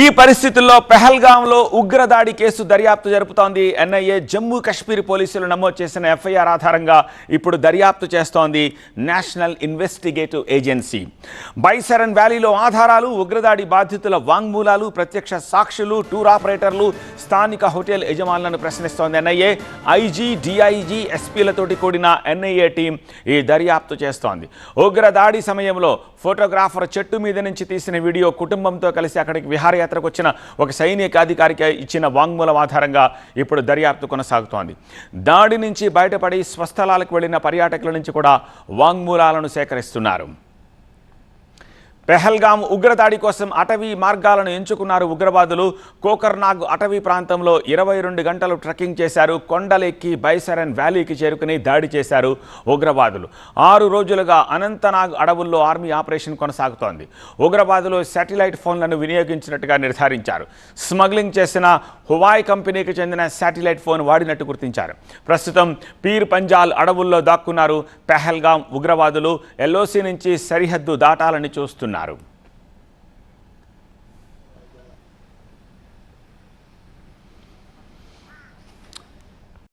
ఈ పరిస్థితుల్లో పెహల్గాంలో ఉగ్రదాడి కేసు దర్యాప్తు జరుపుతోంది ఎన్ఐఏ. జమ్మూ కాశ్మీర్ పోలీసులు నమోదు చేసిన ఎఫ్ఐఆర్ ఆధారంగా ఇప్పుడు దర్యాప్తు చేస్తోంది నేషనల్ ఇన్వెస్టిగేటివ్ ఏజెన్సీ. బైసరన్ వ్యాలీలో ఆధారాలు, ఉగ్రదాడి బాధితుల వాంగ్మూలాలు, ప్రత్యక్ష సాక్షులు, టూర్ ఆపరేటర్లు, స్థానిక హోటల్ యజమానులను ప్రశ్నిస్తోంది ఎన్ఐఏ. ఐజీ, డిఐజీ, ఎస్పీలతోటి కూడిన ఎన్ఐఏ టీం ఈ దర్యాప్తు చేస్తోంది. ఉగ్రదాడి సమయంలో ఫోటోగ్రాఫర్ చెట్టు మీద నుంచి తీసిన వీడియో, కుటుంబంతో కలిసి అక్కడికి విహారయాత్రకు వచ్చిన ఒక సైనిక అధికారికి ఇచ్చిన వాంగ్మూలం ఆధారంగా ఇప్పుడు దర్యాప్తు కొనసాగుతోంది. దాడి నుంచి బయటపడి స్వస్థలాలకు వెళ్లిన పర్యాటకుల నుంచి కూడా వాంగ్మూలాలను సేకరిస్తున్నారు. పెహల్గాం ఉగ్రదాడి కోసం అటవీ మార్గాలను ఎంచుకున్నారు ఉగ్రవాదులు. కోకర్నాగ్ అటవీ ప్రాంతంలో 22 గంటలు ట్రెక్కింగ్ చేశారు. కొండలెక్కి బైసరన్ వ్యాలీకి చేరుకుని దాడి చేశారు ఉగ్రవాదులు. 6 రోజులుగా అనంతనాగ్ అడవుల్లో ఆర్మీ ఆపరేషన్ కొనసాగుతోంది. ఉగ్రవాదులు శాటిలైట్ ఫోన్లను వినియోగించినట్టుగా నిర్ధారించారు. స్మగ్లింగ్ చేసిన హువాయ్ కంపెనీకి చెందిన శాటిలైట్ ఫోన్ వాడినట్టు గుర్తించారు. ప్రస్తుతం పీర్ పంజాల్ అడవుల్లో దాక్కున్నారు పెహల్గాం ఉగ్రవాదులు. ఎల్ఓసి నుంచి సరిహద్దు దాటాలని చూస్తున్నారు.